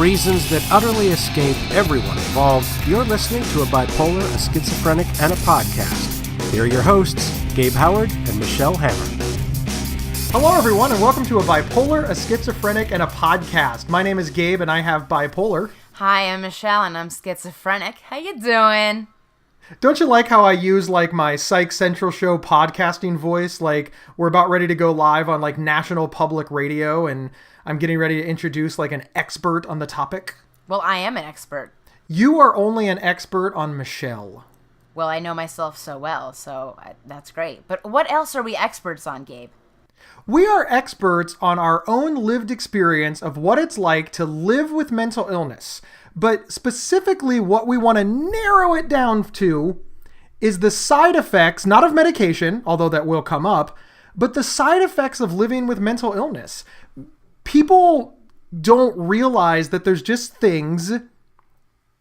reasons that utterly escape everyone involved, you're listening to a Bipolar, a Schizophrenic, and a podcast. Here are your hosts, Gabe Howard and Michelle Hammer. Hello, everyone, and welcome to a Bipolar, a Schizophrenic, and a podcast. My name is Gabe, and I have Bipolar. Hi, I'm Michelle, and I'm Schizophrenic. How you doing? Don't you like how I use, my Psych Central show podcasting voice? We're about ready to go live on, National Public Radio, and I'm getting ready to introduce, an expert on the topic. Well, I am an expert. You are only an expert on Michelle. Well, I know myself so well, so that's great. But what else are we experts on, Gabe? We are experts on our own lived experience of what it's like to live with mental illness. But specifically what we want to narrow it down to is the side effects, not of medication, although that will come up, but the side effects of living with mental illness. People don't realize that there's just things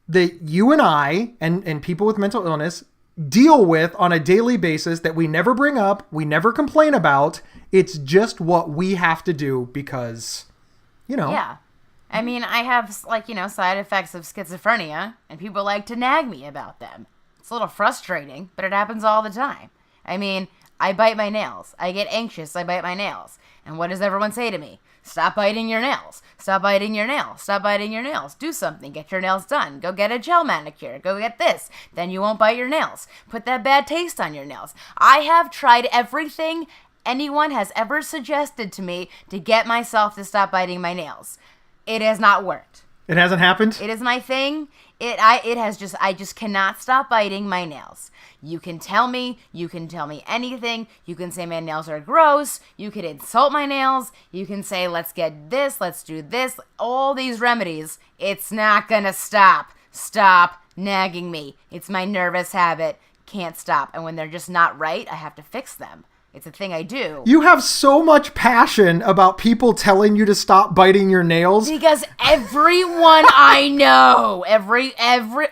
that you and I and people with mental illness deal with on a daily basis that we never bring up, we never complain about. It's just what we have to do because, Yeah. I mean, I have, side effects of schizophrenia, and people like to nag me about them. It's a little frustrating, but it happens all the time. I mean, I bite my nails. I get anxious, I bite my nails. And what does everyone say to me? Stop biting your nails. Stop biting your nails. Stop biting your nails. Do something. Get your nails done. Go get a gel manicure. Go get this. Then you won't bite your nails. Put that bad taste on your nails. I have tried everything anyone has ever suggested to me to get myself to stop biting my nails. It has not worked. It hasn't happened? It is my thing. I just cannot stop biting my nails. You can tell me anything. You can say my nails are gross. You can insult my nails. You can say, let's get this, let's do this. All these remedies. It's not gonna stop. Stop nagging me. It's my nervous habit. Can't stop. And when they're just not right, I have to fix them. It's a thing I do. You have so much passion about people telling you to stop biting your nails. Because everyone I know,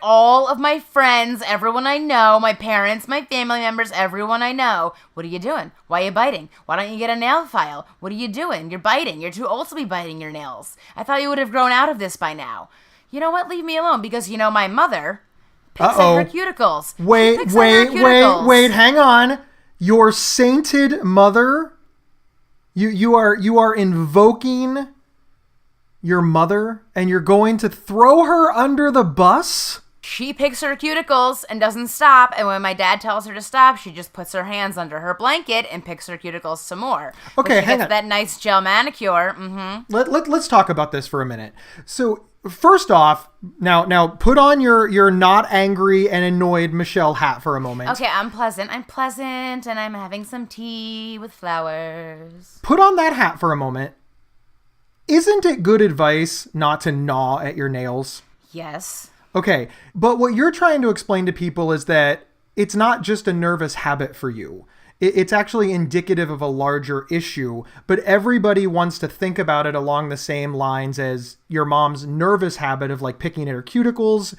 all of my friends, everyone I know, my parents, my family members, everyone I know, what are you doing? Why are you biting? Why don't you get a nail file? What are you doing? You're biting. You're too old to be biting your nails. I thought you would have grown out of this by now. You know what? Leave me alone because, my mother picks at her cuticles. Wait, hang on. Your sainted mother, you are invoking your mother and you're going to throw her under the bus? She picks her cuticles and doesn't stop, and when my dad tells her to stop, she just puts her hands under her blanket and picks her cuticles some more. Okay, hang on. That nice gel manicure. Let's talk about this for a minute. So first off, now put on your not angry and annoyed Michelle hat for a moment. Okay, I'm pleasant, and I'm having some tea with flowers. Put on that hat for a moment. Isn't it good advice not to gnaw at your nails? Yes. Okay, but what you're trying to explain to people is that it's not just a nervous habit for you. It's actually indicative of a larger issue, but everybody wants to think about it along the same lines as your mom's nervous habit of picking at her cuticles.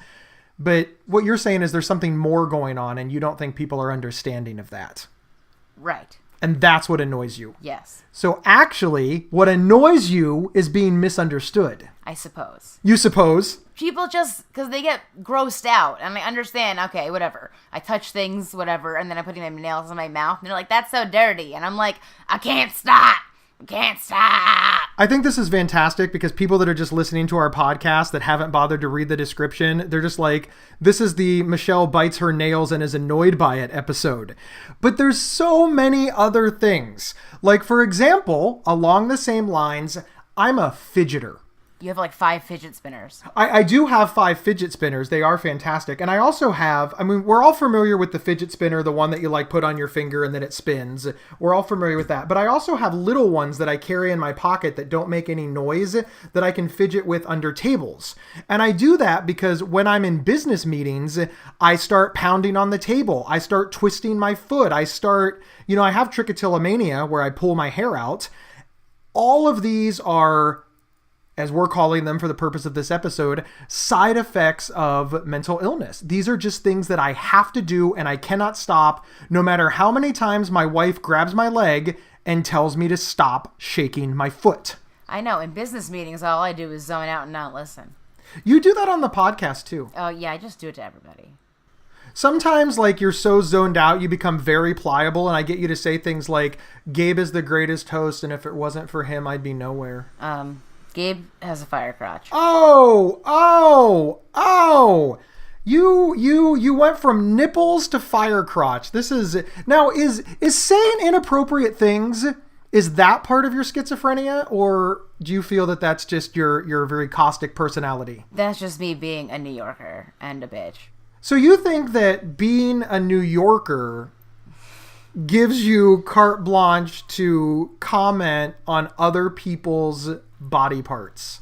But what you're saying is there's something more going on and you don't think people are understanding of that. Right. And that's what annoys you. Yes. So actually, what annoys you is being misunderstood. I suppose. You suppose? People just, because they get grossed out, and I understand, okay, whatever. I touch things, whatever, and then I'm putting my nails in my mouth, and they're like, that's so dirty. And I'm like, I can't stop. I think this is fantastic because people that are just listening to our podcast that haven't bothered to read the description, they're just like, this is the Michelle bites her nails and is annoyed by it episode. But there's so many other things. For example, along the same lines, I'm a fidgeter. You have 5 fidget spinners. I do have 5 fidget spinners. They are fantastic. And I also have, we're all familiar with the fidget spinner, the one that you put on your finger and then it spins. We're all familiar with that. But I also have little ones that I carry in my pocket that don't make any noise that I can fidget with under tables. And I do that because when I'm in business meetings, I start pounding on the table. I start twisting my foot. I have trichotillomania where I pull my hair out. All of these are, as we're calling them for the purpose of this episode, side effects of mental illness. These are just things that I have to do and I cannot stop, no matter how many times my wife grabs my leg and tells me to stop shaking my foot. I know. In business meetings, all I do is zone out and not listen. You do that on the podcast too. Oh, yeah, I just do it to everybody. Sometimes, like, you're so zoned out, you become very pliable, and I get you to say things like, Gabe is the greatest host, and if it wasn't for him, I'd be nowhere. Gabe has a fire crotch. Oh! You went from nipples to fire crotch. This is... Now, is saying inappropriate things, is that part of your schizophrenia, or do you feel that that's just your very caustic personality? That's just me being a New Yorker and a bitch. So you think that being a New Yorker gives you carte blanche to comment on other people's body parts?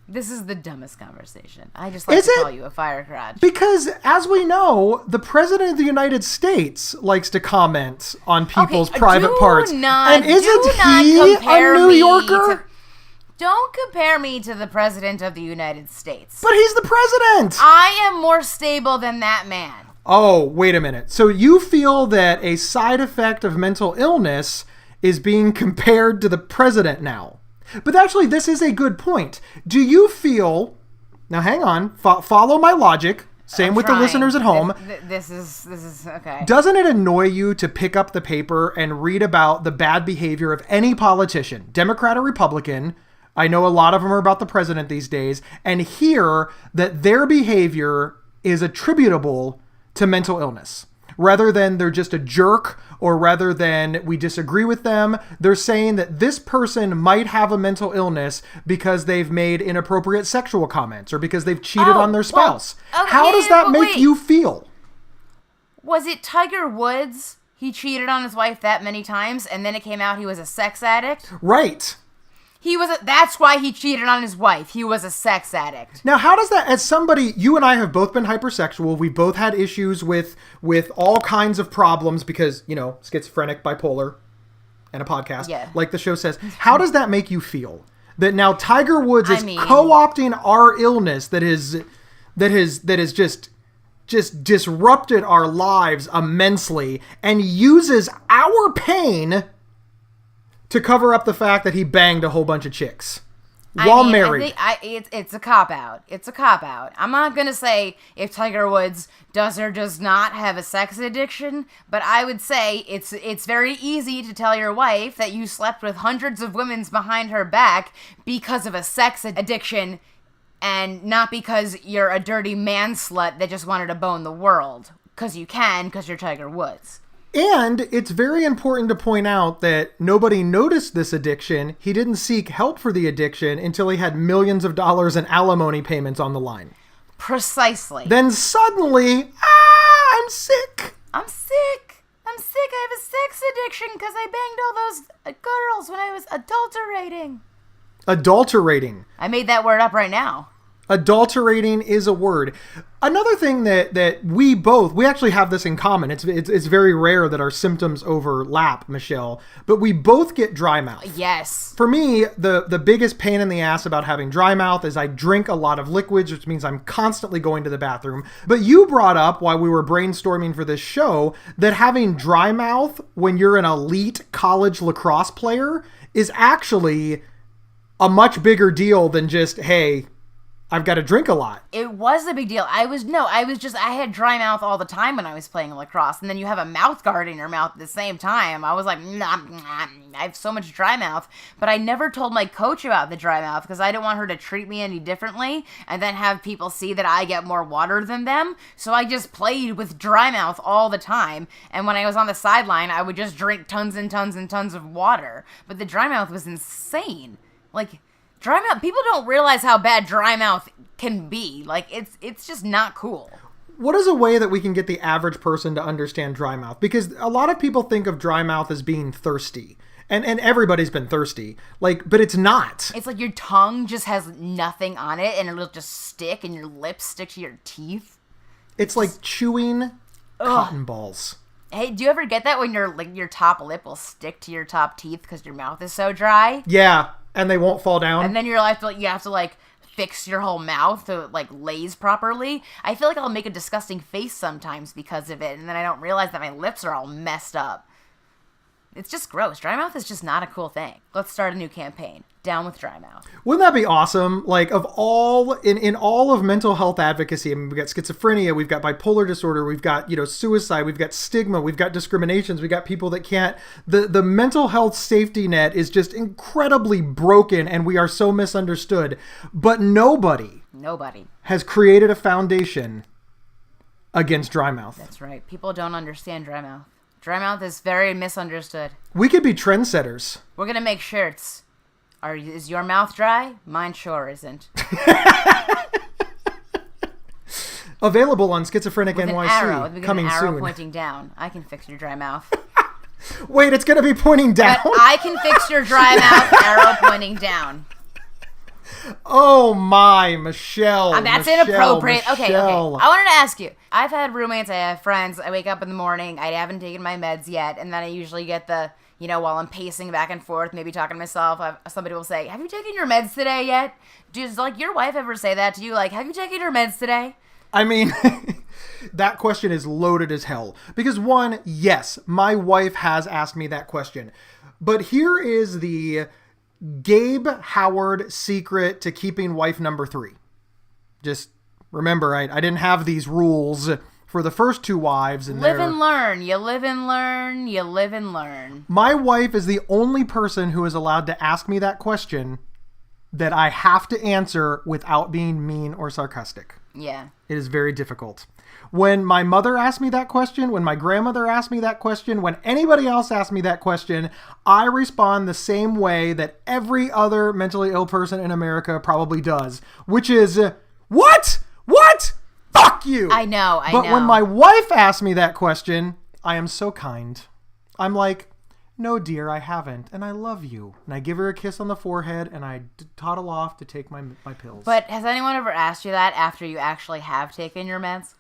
This is the dumbest conversation. I just like to call you a fire crotch. Because, as we know, the President of the United States likes to comment on people's private parts. And isn't he a New Yorker? Don't compare me to the President of the United States. But he's the president! I am more stable than that man. Oh, wait a minute. So you feel that a side effect of mental illness is being compared to the president now? But actually, this is a good point. Do you feel... Now, hang on. Follow my logic. Same with the listeners at home. This is okay. Doesn't it annoy you to pick up the paper and read about the bad behavior of any politician, Democrat or Republican? I know a lot of them are about the president these days, and hear that their behavior is attributable to mental illness. Rather than they're just a jerk, or rather than we disagree with them, they're saying that this person might have a mental illness because they've made inappropriate sexual comments or because they've cheated on their spouse. Well, okay, how does that make you feel? Was it Tiger Woods? He cheated on his wife that many times, and then it came out he was a sex addict? Right. That's why he cheated on his wife. He was a sex addict. Now, how does that, as somebody, you and I have both been hypersexual. We both had issues with all kinds of problems because, schizophrenic, bipolar, and a podcast, like the show says. How does that make you feel? That now Tiger Woods is co-opting our illness that has just disrupted our lives immensely and uses our pain to cover up the fact that he banged a whole bunch of chicks while married. It's a cop-out. It's a cop-out. I'm not going to say if Tiger Woods does or does not have a sex addiction, but I would say it's very easy to tell your wife that you slept with hundreds of women behind her back because of a sex addiction and not because you're a dirty man slut that just wanted to bone the world. Because you can, because you're Tiger Woods. And it's very important to point out that nobody noticed this addiction. He didn't seek help for the addiction until he had millions of dollars in alimony payments on the line. Precisely. Then suddenly, I'm sick. I'm sick. I have a sex addiction because I banged all those girls when I was adulterating. Adulterating. I made that word up right now. Adulterating is a word. Another thing that we actually have this in common. It's very rare that our symptoms overlap, Michelle, but we both get dry mouth. Yes. For me, the biggest pain in the ass about having dry mouth is I drink a lot of liquids, which means I'm constantly going to the bathroom. But you brought up while we were brainstorming for this show that having dry mouth when you're an elite college lacrosse player is actually a much bigger deal than just, hey, I've got to drink a lot. It was a big deal. I had dry mouth all the time when I was playing lacrosse, and then you have a mouth guard in your mouth at the same time. I was like, I have so much dry mouth, but I never told my coach about the dry mouth because I didn't want her to treat me any differently and then have people see that I get more water than them. So I just played with dry mouth all the time, and when I was on the sideline, I would just drink tons and tons and tons of water. But the dry mouth was insane. Like, dry mouth, people don't realize how bad dry mouth can be. Like, it's just not cool. What is a way that we can get the average person to understand dry mouth? Because a lot of people think of dry mouth as being thirsty. And everybody's been thirsty. Like, but it's not. It's like your tongue just has nothing on it and it'll just stick and your lips stick to your teeth. It's like chewing cotton balls. Hey, do you ever get that when your top lip will stick to your top teeth because your mouth is so dry? Yeah. And they won't fall down. And then you have to fix your whole mouth so it lays properly. I feel like I'll make a disgusting face sometimes because of it, and then I don't realize that my lips are all messed up. It's just gross. Dry mouth is just not a cool thing. Let's start a new campaign. Down with dry mouth. Wouldn't that be awesome? Like, of all, in all of mental health advocacy, I mean, we've got schizophrenia, we've got bipolar disorder, we've got, suicide, we've got stigma, we've got discriminations, we've got people that can't, the mental health safety net is just incredibly broken, and we are so misunderstood. But nobody has created a foundation against dry mouth. That's right. People don't understand dry mouth. Dry mouth is very misunderstood. We could be trendsetters. We're going to make shirts. Is your mouth dry? Mine sure isn't. Available on Schizophrenic with NYC. An arrow, coming an arrow soon. Pointing down. I can fix your dry mouth. Wait, it's going to be pointing down? But I can fix your dry mouth. Arrow pointing down. Oh my, Michelle. That's inappropriate. Michelle. Okay. I wanted to ask you. I've had roommates, I have friends. I wake up in the morning. I haven't taken my meds yet. And then I usually get the, while I'm pacing back and forth, maybe talking to myself, somebody will say, have you taken your meds today yet? Does, your wife ever say that to you? Like, have you taken your meds today? I mean, that question is loaded as hell. Because one, yes, my wife has asked me that question. But here is the Gabe Howard secret to keeping wife number 3. Just remember, I didn't have these rules for the first 2 wives. And live and learn. You live and learn. You live and learn. My wife is the only person who is allowed to ask me that question that I have to answer without being mean or sarcastic. Yeah. It is very difficult. When my mother asked me that question, when my grandmother asked me that question, when anybody else asked me that question, I respond the same way that every other mentally ill person in America probably does, which is, what? What? Fuck you! I know. But when my wife asked me that question, I am so kind. I'm like, no, dear, I haven't, and I love you. And I give her a kiss on the forehead, and I toddle off to take my pills. But has anyone ever asked you that after you actually have taken your meds?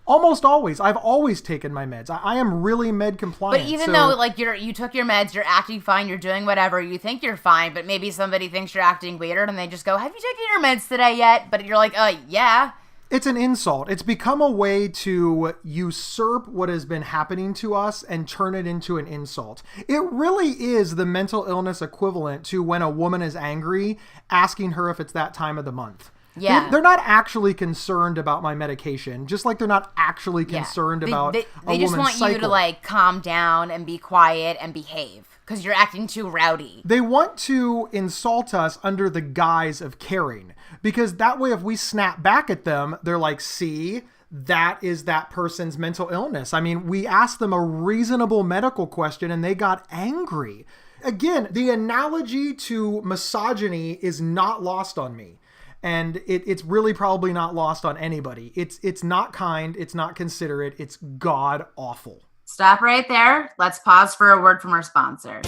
Almost always. I've always taken my meds. I am really med compliant. But even though you took your meds, you're acting fine, you're doing whatever, you think you're fine, but maybe somebody thinks you're acting weird and they just go, have you taken your meds today yet? But you're like, yeah. It's an insult. It's become a way to usurp what has been happening to us and turn it into an insult. It really is the mental illness equivalent to when a woman is angry, asking her if it's that time of the month. Yeah. They're not actually concerned about my medication, just like they're not actually concerned about a woman's cycle. They just want you to calm down and be quiet and behave because you're acting too rowdy. They want to insult us under the guise of caring, because that way if we snap back at them, they're like, see, that is that person's mental illness. I mean, we asked them a reasonable medical question and they got angry. Again, the analogy to misogyny is not lost on me. And it's really probably not lost on anybody. It's not kind. It's not considerate. It's god awful. Stop right there. Let's pause for a word from our sponsor.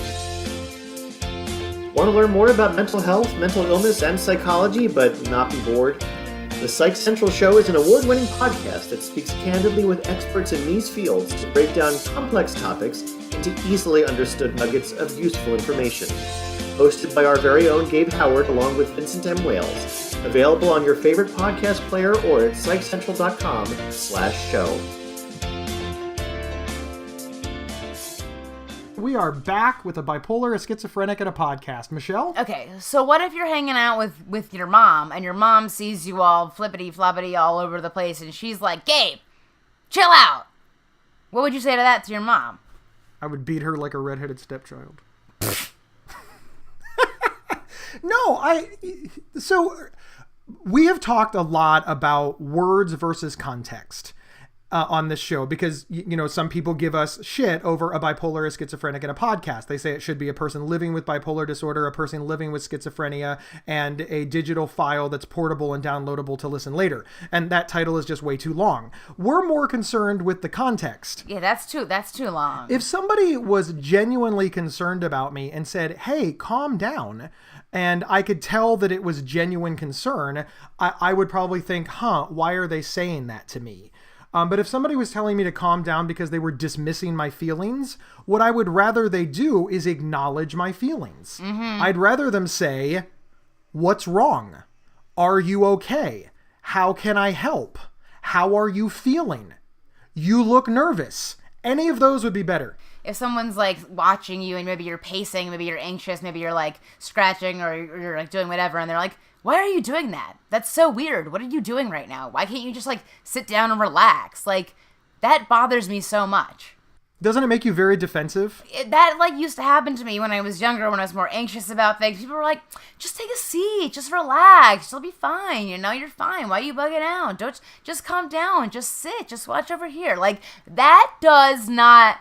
Want to learn more about mental health, mental illness, and psychology, but not be bored? The Psych Central Show is an award-winning podcast that speaks candidly with experts in these fields to break down complex topics into easily understood nuggets of useful information. Hosted by our very own Gabe Howard along with Vincent M. Wales. Available on your favorite podcast player or at psychcentral.com/show. We are back with a bipolar, a schizophrenic, and a podcast. Michelle? Okay, so what if you're hanging out with your mom and your mom sees you all flippity-floppity all over the place and she's like, Gabe, chill out. What would you say to that to your mom? I would beat her like a redheaded stepchild. No, so we have talked a lot about words versus context on this show because, some people give us shit over a bipolar, a schizophrenic, and a podcast. They say it should be a person living with bipolar disorder, a person living with schizophrenia, and a digital file that's portable and downloadable to listen later. And that title is just way too long. We're more concerned with the context. Yeah, that's too long. If somebody was genuinely concerned about me and said, hey, calm down, and I could tell that it was genuine concern, I would probably think, why are they saying that to me? But if somebody was telling me to calm down because they were dismissing my feelings, what I would rather they do is acknowledge my feelings. Mm-hmm. I'd rather them say, what's wrong? Are you okay? How can I help? How are you feeling? You look nervous. Any of those would be better. if someone's like watching you and maybe you're pacing, maybe you're anxious, maybe you're like scratching or you're like doing whatever, and they're like, why are you doing that? That's so weird. What are you doing right now? Why can't you just like sit down and relax? Like, that bothers me so much. Doesn't it make you very defensive? That like used to happen to me when I was younger, when I was more anxious about things. People were like, just take a seat, just relax, you'll be fine, you're fine. Why are you bugging out? Don't just calm down, just sit, just watch over here. Like, that does not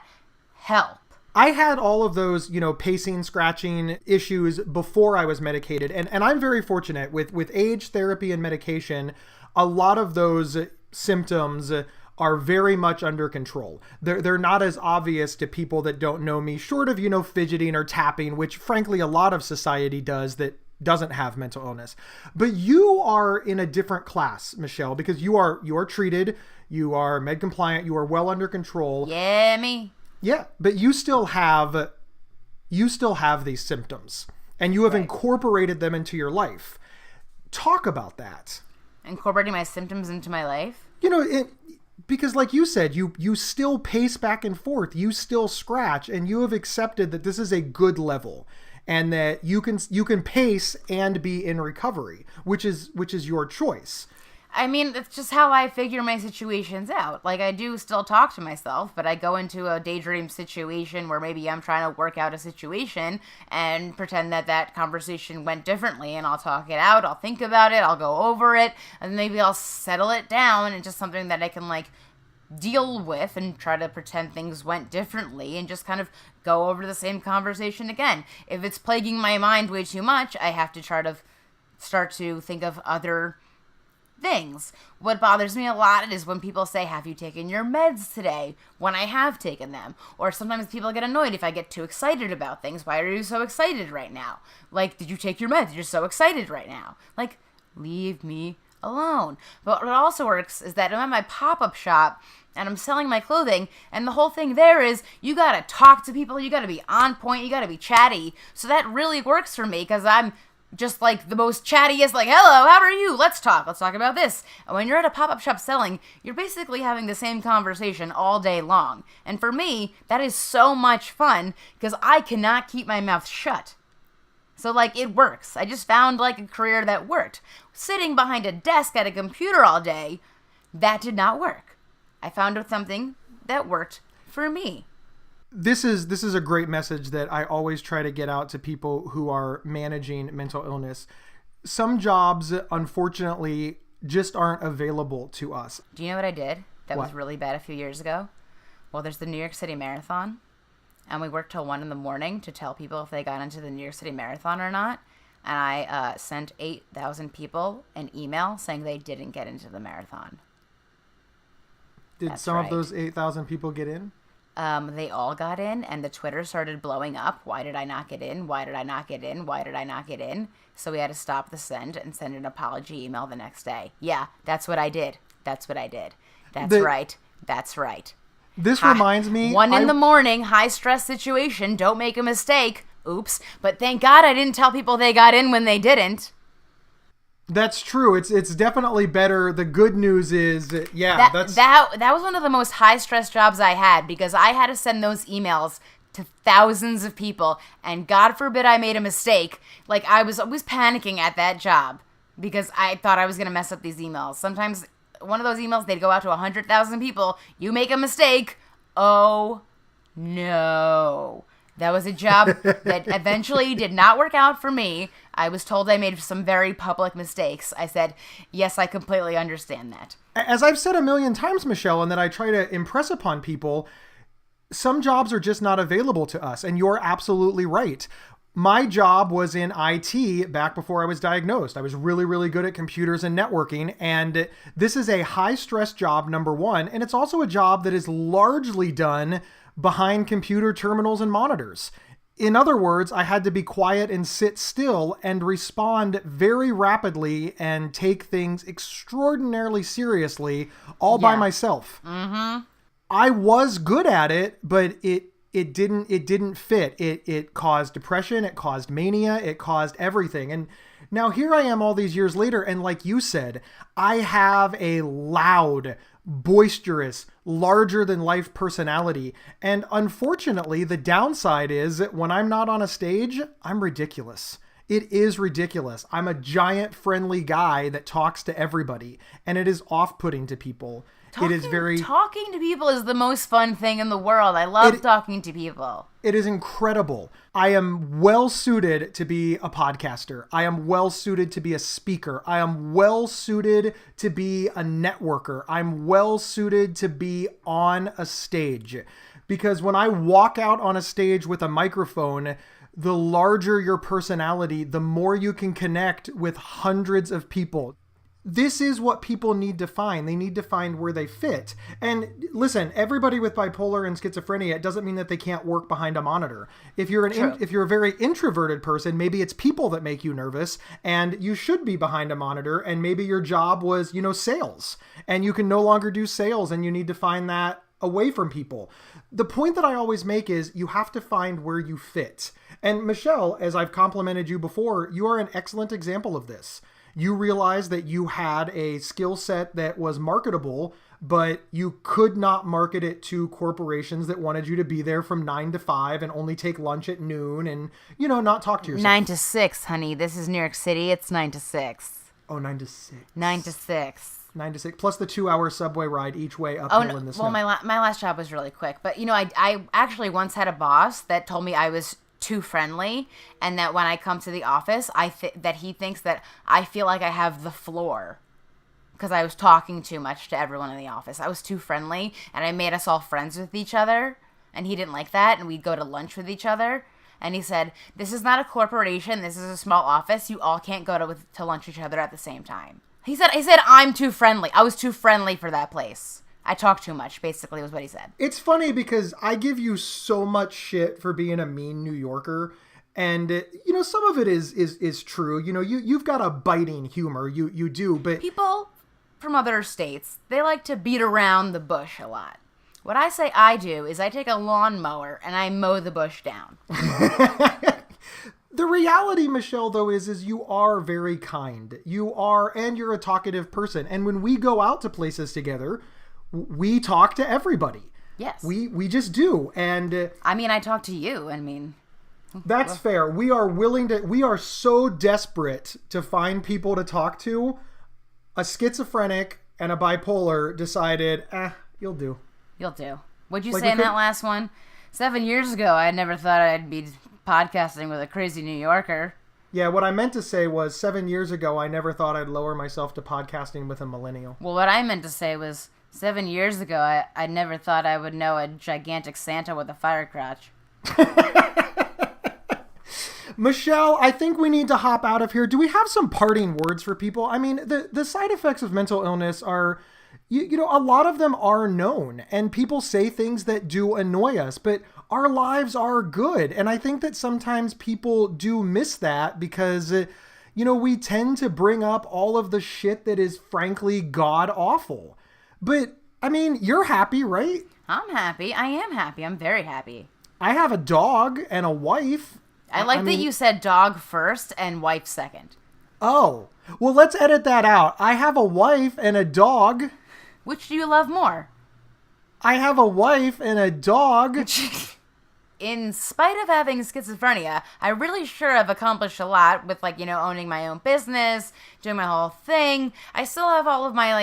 help. I had all of those, pacing, scratching issues before I was medicated. And I'm very fortunate with age, therapy, and medication. A lot of those symptoms are very much under control. They're not as obvious to people that don't know me, short of, fidgeting or tapping, which frankly a lot of society does that doesn't have mental illness. But you are in a different class, Michelle, because you are treated, you are med compliant, you are well under control. Yeah, me. Yeah, but you still have these symptoms, and you have incorporated them into your life. Talk about that. Incorporating my symptoms into my life? Because like you said, you still pace back and forth, you still scratch, and you have accepted that this is a good level and that you can pace and be in recovery, which is your choice. I mean, that's just how I figure my situations out. Like, I do still talk to myself, but I go into a daydream situation where maybe I'm trying to work out a situation and pretend that conversation went differently, and I'll talk it out, I'll think about it, I'll go over it, and maybe I'll settle it down into something that I can, like, deal with and try to pretend things went differently and just kind of go over the same conversation again. If it's plaguing my mind way too much, I have to try to start to think of other things. What bothers me a lot is when people say, have you taken your meds today? When I have taken them. Or sometimes people get annoyed if I get too excited about things. Why are you so excited right now? Like, did you take your meds? You're so excited right now. Like, leave me alone. But what also works is that I'm at my pop-up shop and I'm selling my clothing, and the whole thing there is you gotta talk to people, you gotta be on point, you gotta be chatty. So that really works for me because I'm just like the most chattiest, like, hello, how are you? Let's talk about this. And when you're at a pop-up shop selling, you're basically having the same conversation all day long. And for me, that is so much fun because I cannot keep my mouth shut. So, like, it works. I just found, like, a career that worked. Sitting behind a desk at a computer all day, that did not work. I found something that worked for me. This is a great message that I always try to get out to people who are managing mental illness. Some jobs, unfortunately, just aren't available to us. Do you know what I did that What? was really bad a few years ago? Well, there's the New York City Marathon, and we worked till 1 a.m. to tell people if they got into the New York City Marathon or not. And I sent 8,000 people an email saying they didn't get into the marathon. Did That's some right. of those 8,000 people get in? They all got in, and the Twitter started blowing up. Why did I not get in? Why did I not get in? Why did I not get in? So we had to stop the send and send an apology email the next day. Yeah, that's what I did. That's right. That's right. This reminds me... 1 a.m, high stress situation. Don't make a mistake. Oops. But thank God I didn't tell people they got in when they didn't. That's true. It's definitely better. The good news is, That was one of the most high stress jobs I had because I had to send those emails to thousands of people, and God forbid I made a mistake. Like, I was always panicking at that job because I thought I was going to mess up these emails. Sometimes one of those emails, they'd go out to 100,000 people. You make a mistake. Oh, no. That was a job that eventually did not work out for me. I was told I made some very public mistakes. I said, yes, I completely understand that. As I've said a million times, Michelle, and that I try to impress upon people, some jobs are just not available to us. And you're absolutely right. My job was in IT back before I was diagnosed. I was really, really good at computers and networking. And this is a high-stress job, number one. And it's also a job that is largely done behind computer terminals and monitors. In other words, I had to be quiet and sit still and respond very rapidly and take things extraordinarily seriously all by myself. Mm-hmm. I was good at it, but it didn't fit. It caused depression, it caused mania, it caused everything. And Now, here I am all these years later, and like you said, I have a loud, boisterous, larger-than-life personality. And unfortunately, the downside is that when I'm not on a stage, I'm ridiculous. It is ridiculous. I'm a giant, friendly guy that talks to everybody, and it is off-putting to people. Talking to people is the most fun thing in the world. I love talking to people. It is incredible. I am well suited to be a podcaster. I am well suited to be a speaker. I am well suited to be a networker. I'm well suited to be on a stage. Because when I walk out on a stage with a microphone, the larger your personality, the more you can connect with hundreds of people. This is what people need to find. They need to find where they fit. And listen, everybody with bipolar and schizophrenia, it doesn't mean that they can't work behind a monitor. If you're if you're a very introverted person, maybe it's people that make you nervous and you should be behind a monitor, and maybe your job was, sales, and you can no longer do sales and you need to find that away from people. The point that I always make is you have to find where you fit. And Michelle, as I've complimented you before, you are an excellent example of this. You realized that you had a skill set that was marketable, but you could not market it to corporations that wanted you to be there from 9 to 5 and only take lunch at noon and, not talk to yourself. 9 to 6, honey. This is New York City. It's 9 to 6. Oh, 9 to 6. 9 to 6. 9 to 6, plus the 2-hour subway ride each way uphill in the snow. Well, my last job was really quick. But, I actually once had a boss that told me I was too friendly, and that when I come to the office, that he thinks that I feel like I have the floor because I was talking too much to everyone in the office. I was too friendly, and I made us all friends with each other, and he didn't like that, and we'd go to lunch with each other, and he said, this is not a corporation, this is a small office, you all can't go to lunch with each other at the same time. He said I'm too friendly. I was too friendly for that place. I talk too much, basically, was what he said. It's funny because I give you so much shit for being a mean New Yorker. And, some of it is true. You've got a biting humor. You do, but... People from other states, they like to beat around the bush a lot. What I say I do is I take a lawnmower and I mow the bush down. The reality, Michelle, though, is you are very kind. You are, and you're a talkative person. And when we go out to places together... we talk to everybody. Yes. We just do. And I talk to you. That's fair. We are so desperate to find people to talk to. A schizophrenic and a bipolar decided, you'll do. You'll do. What'd you say in that last one? 7 years ago, I never thought I'd be podcasting with a crazy New Yorker. Yeah, what I meant to say was 7 years ago, I never thought I'd lower myself to podcasting with a millennial. Well, what I meant to say was 7 years ago, I never thought I would know a gigantic Santa with a fire crotch. Michelle, I think we need to hop out of here. Do we have some parting words for people? The side effects of mental illness are, a lot of them are known, and people say things that do annoy us, but our lives are good. And I think that sometimes people do miss that because, we tend to bring up all of the shit that is frankly god awful. But, you're happy, right? I'm happy. I am happy. I'm very happy. I have a dog and a wife. I like that you said dog first and wife second. Oh, well, let's edit that out. I have a wife and a dog. Which do you love more? I have a wife and a dog. In spite of having schizophrenia, I really sure have accomplished a lot with, owning my own business, doing my whole thing. I still have all of my,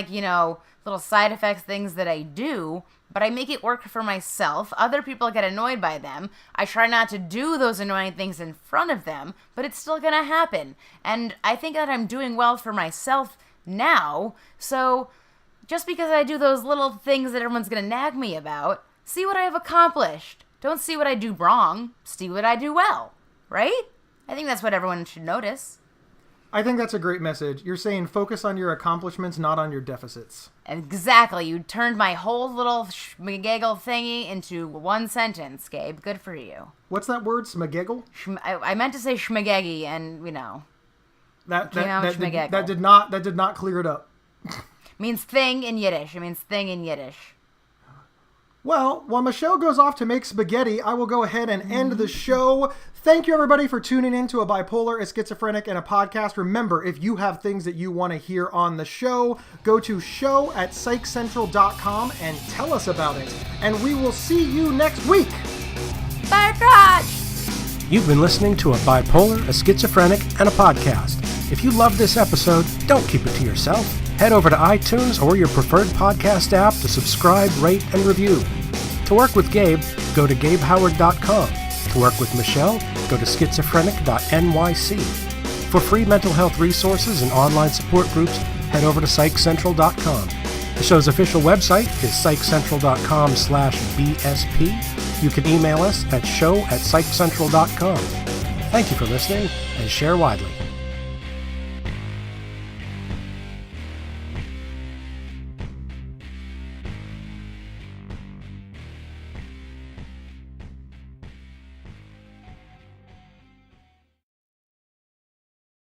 little side effects things that I do, but I make it work for myself. Other people get annoyed by them. I try not to do those annoying things in front of them, but it's still gonna happen. And I think that I'm doing well for myself now, so just because I do those little things that everyone's gonna nag me about, see what I have accomplished. Don't see what I do wrong, see what I do well, right? I think that's what everyone should notice. I think that's a great message. You're saying focus on your accomplishments, not on your deficits. Exactly. You turned my whole little schmageggle thingy into one sentence, Gabe. Good for you. What's that word? Smageggle? I meant to say schmageggy, and that did not clear it up. Means thing in Yiddish. It means thing in Yiddish. Well, while Michelle goes off to make spaghetti, I will go ahead and end the show. Thank you, everybody, for tuning in to A Bipolar, a Schizophrenic, and a Podcast. Remember, if you have things that you want to hear on the show, go to show@psychcentral.com and tell us about it. And we will see you next week. Bye, Raj! You've been listening to A Bipolar, a Schizophrenic, and a Podcast. If you love this episode, don't keep it to yourself. Head over to iTunes or your preferred podcast app to subscribe, rate, and review. To work with Gabe, go to GabeHoward.com. To work with Michelle, go to schizophrenic.nyc. For free mental health resources and online support groups, head over to psychcentral.com. The show's official website is psychcentral.com/BSP. You can email us at show@psychcentral.com. Thank you for listening, and share widely.